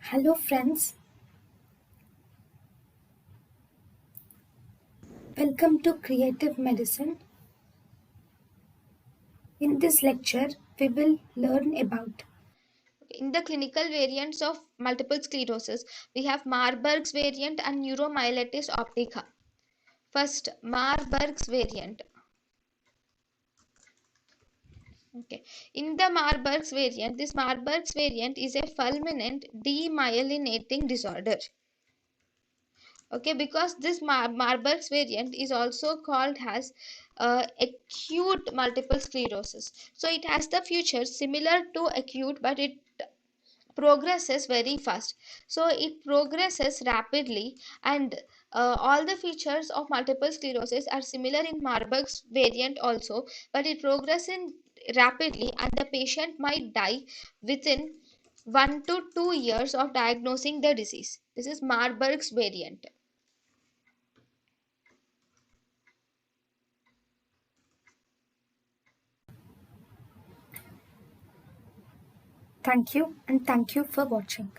Hello friends, welcome to Creative Medicine. In this lecture, we will learn about In the clinical variants of multiple sclerosis, we have Marburg's variant and neuromyelitis optica. First, Marburg's variant. Okay. In the Marburg's variant, this Marburg's variant is a fulminant demyelinating disorder. Okay, because this Marburg's variant is also called as acute multiple sclerosis. So it has the features similar to acute, but it progresses very fast. So it progresses rapidly, and all the features of multiple sclerosis are similar in Marburg's variant also, but it progresses rapidly, and the patient might die within 1 to 2 years of diagnosing the disease. This is Marburg's variant. thank you and thank you for watching.